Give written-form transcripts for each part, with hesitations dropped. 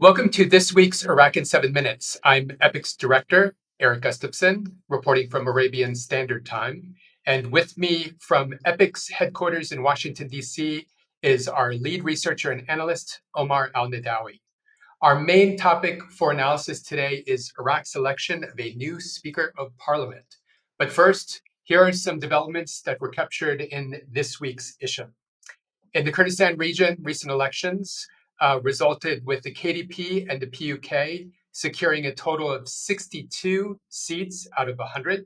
Welcome to this week's Iraq in 7 Minutes. I'm EPIC's director, Erik Gustafson, reporting from Arabian Standard Time. And with me from EPIC's headquarters in Washington, D.C., is our lead researcher and analyst, Omar al-Nadawi. Our main topic for analysis today is Iraq's election of a new Speaker of Parliament. But first, here are some developments that were captured in this week's issue. In the Kurdistan region, recent elections resulted with the KDP and the PUK securing a total of 62 seats out of 100.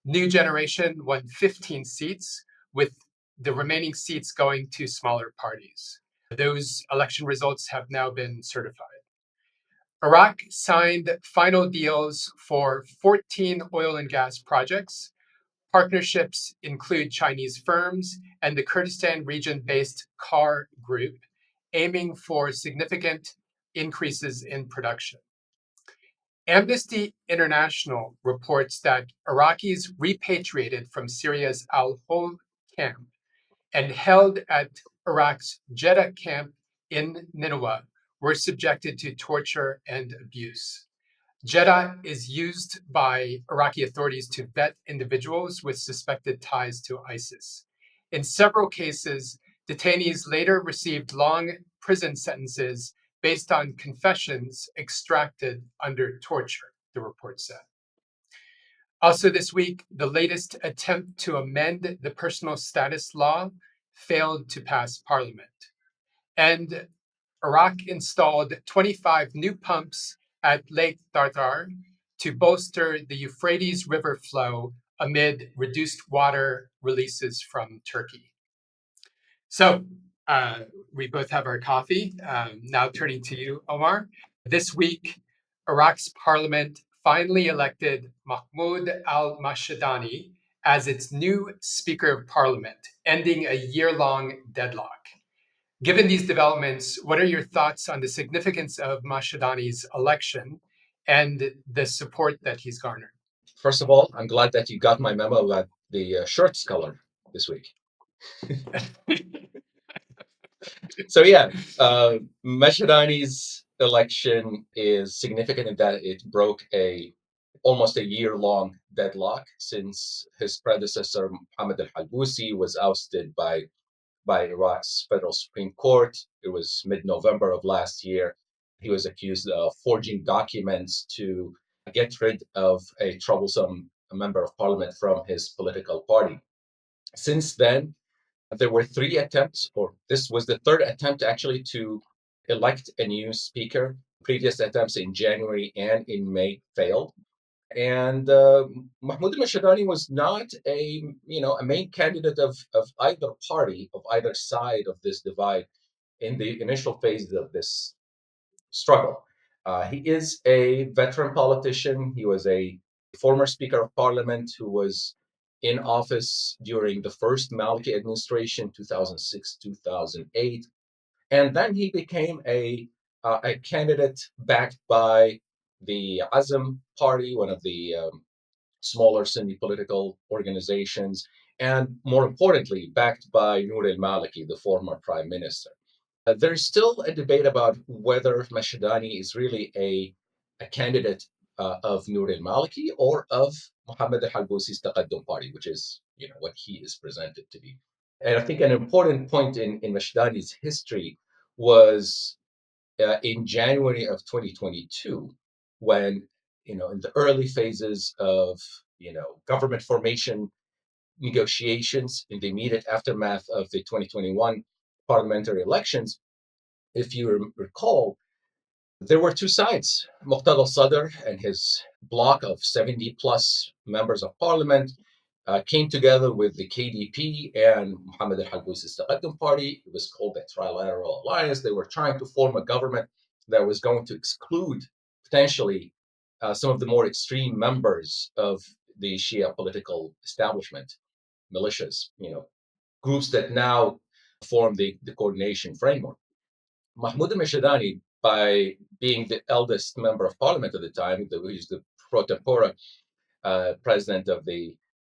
New Generation won 15 seats, with the remaining seats going to smaller parties. Those election results have now been certified. Iraq signed final deals for 14 oil and gas projects. Partnerships include Chinese firms and the Kurdistan region-based CAR Group, aiming for significant increases in production. Amnesty International reports that Iraqis repatriated from Syria's al-Hol camp and held at Iraq's Jeddah camp in Nineveh were subjected to torture and abuse. Jeddah is used by Iraqi authorities to vet individuals with suspected ties to ISIS. In several cases, detainees later received long prison sentences based on confessions extracted under torture, the report said. Also this week, the latest attempt to amend the personal status law failed to pass parliament. And Iraq installed 25 new pumps at Lake Dartar to bolster the Euphrates River flow amid reduced water releases from Turkey. So we both have our coffee. Now turning to you, Omar. This week, Iraq's parliament finally elected Mahmoud al-Mashhadani as its new Speaker of Parliament, ending a year-long deadlock. Given these developments, what are your thoughts on the significance of Mashhadani's election and the support that he's garnered? First of all, I'm glad that you got my memo about the shirts color this week. So yeah, Mashhadani's election is significant in that it broke almost a year-long deadlock since his predecessor Mohammed al-Halbousi was ousted by Iraq's federal Supreme Court. It was mid-November of last year. He was accused of forging documents to get rid of a troublesome member of parliament from his political party. Since then, there were three attempts, or this was the third attempt actually, to elect a new speaker. Previous attempts in January and in May failed. And Mahmoud al-Mashhadani was not a main candidate of either party, of either side of this divide in the initial phases of this struggle. He is a veteran politician. He was a former Speaker of Parliament who was in office during the first Maliki administration, 2006, 2008. And then he became a candidate backed by the Azm Party, one of the smaller Sunni political organizations, and more importantly, backed by Noor al-Maliki, the former prime minister. There's still a debate about whether Mashhadani is really a candidate of Noor al-Maliki or of Mohammed al-Halbousi's Taqaddum party, which is what he is presented to be. And I think an important point in Mashhadani's history was in January of 2022, when in the early phases of government formation negotiations in the immediate aftermath of the 2021 parliamentary elections, if you recall, there were two sides. Muqtada al-Sadr and his bloc of 70 plus members of parliament came together with the KDP and Mohammed al-Halbousi's Taqaddum party. It was called the Trilateral Alliance. They were trying to form a government that was going to exclude potentially some of the more extreme members of the Shia political establishment, militias, groups that now form the coordination framework. Mahmoud al-Mashhadani, by being the eldest member of parliament at the time, he's the pro tempore president of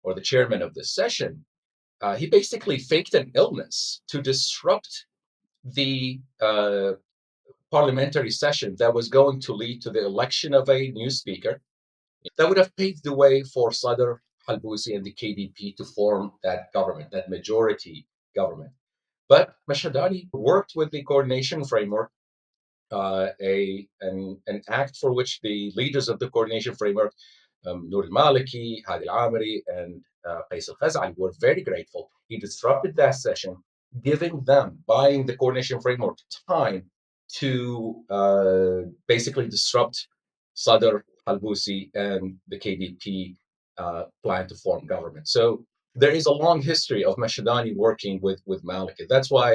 or the chairman of the session, he basically faked an illness to disrupt the parliamentary session that was going to lead to the election of a new speaker that would have paved the way for Sadr Halbousi and the KDP to form that government, that majority government. But Mashhadani worked with the coordination framework, an act for which the leaders of the coordination framework, Noor al-Maliki, Hadi al-Amiri, and Qais al-Khazali, were very grateful. He disrupted that session, buying the coordination framework time to basically disrupt Sadr al-Busi and the KDP plan to form government. So there is a long history of Mashhadani working with Maliki. That's why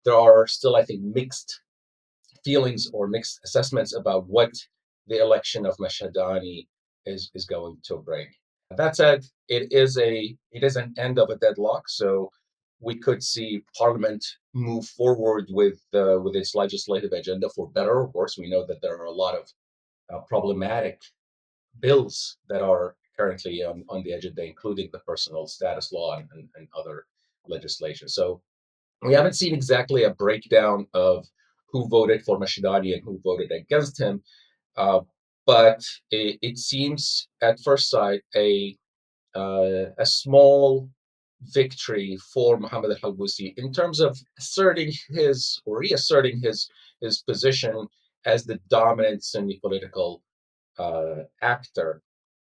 there are still, I think, mixed feelings or mixed assessments about what the election of Mashhadani is going to bring. That said, it is an end of a deadlock, so we could see Parliament move forward with its legislative agenda for better or worse. We know that there are a lot of problematic bills that are currently on the agenda, including the personal status law and other legislation. So we haven't seen exactly a breakdown of who voted for Mashhadani and who voted against him, uh, but it seems at first sight a small victory for Mohammed al-Halbousi in terms of asserting his or reasserting his position as the dominant Sunni political actor,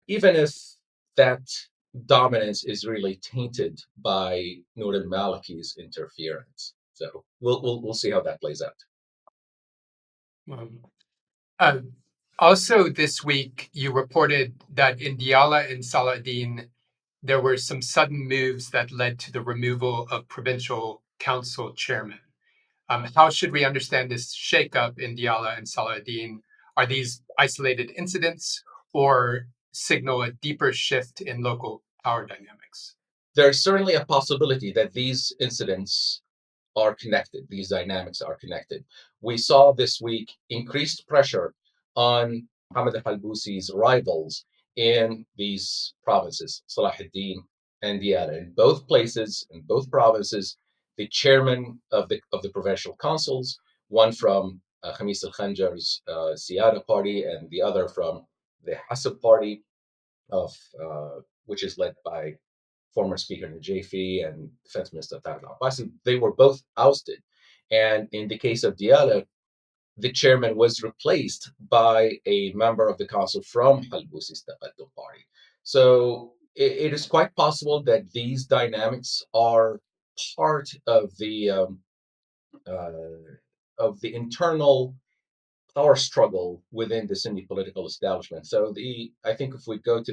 even if that dominance is really tainted by Noor al-Maliki's interference. So we'll see how that plays out. Um, uh, Also, this week, you reported that in Diyala and Saladin, there were some sudden moves that led to the removal of provincial council chairmen. How should we understand this shakeup in Diyala and Saladin? Are these isolated incidents or signal a deeper shift in local power dynamics? There's certainly a possibility that these incidents are connected. These dynamics are connected. We saw this week increased pressure on Mohammed al-Halbousi's rivals in these provinces, Salahuddin and Diyala. In both places, in both provinces, the chairman of the provincial councils, one from Khamis al-Khanjar's Siyada party and the other from the Hasib party, of which is led by former Speaker Najafi and Defense Minister Tariq al-Abbasi. They were both ousted. And in the case of Diyala, the chairman was replaced by a member of the council from Halbusi's Taqaddum party. So it is quite possible that these dynamics are part of the internal power struggle within the Sunni political establishment. So I think if we go to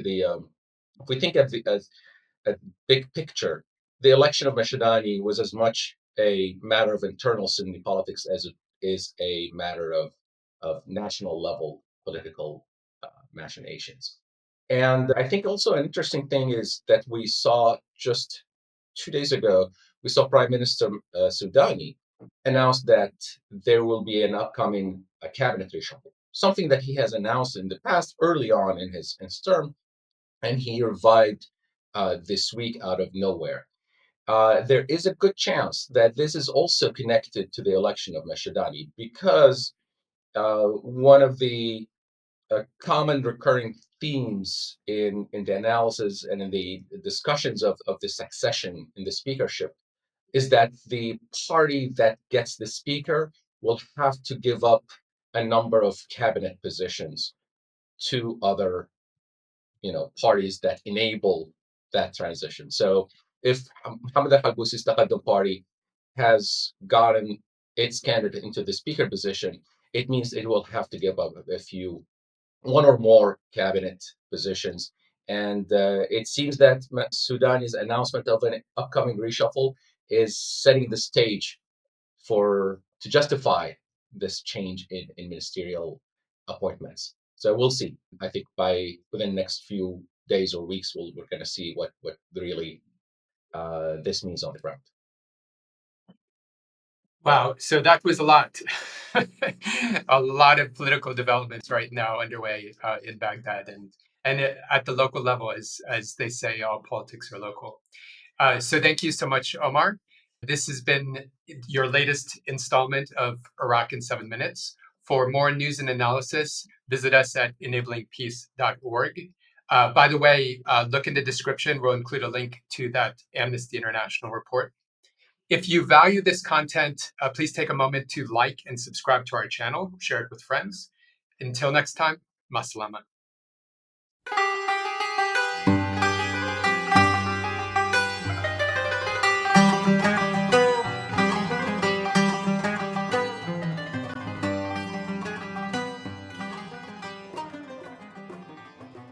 if we think of as a big picture, the election of Mashhadani was as much a matter of internal Sunni politics as it is a matter of national level political machinations. And I think also an interesting thing is that we saw just 2 days ago, we saw Prime Minister Sudani announce that there will be an upcoming cabinet reshuffle, something that he has announced in the past early on in his term, and he revived this week out of nowhere. There is a good chance that this is also connected to the election of Mashhadani because one of the common recurring themes in the analysis and in the discussions of the succession in the speakership is that the party that gets the speaker will have to give up a number of cabinet positions to other parties that enable that transition. So if Mohammed al-Halbousi's Taqaddum party has gotten its candidate into the speaker position, it means it will have to give up one or more cabinet positions. And it seems that Sudan's announcement of an upcoming reshuffle is setting the stage to justify this change in ministerial appointments. So we'll see. I think within the next few days or weeks, we're going to see what really this means on the ground. Wow, so that was a lot. A lot of political developments right now underway in Baghdad and at the local level, as they say, all politics are local. So thank you so much, Omar. This has been your latest installment of Iraq in 7 Minutes. For more news and analysis, visit us at enablingpeace.org. By the way, look in the description. We'll include a link to that Amnesty International report. If you value this content, please take a moment to like and subscribe to our channel, share it with friends. Until next time, masalama.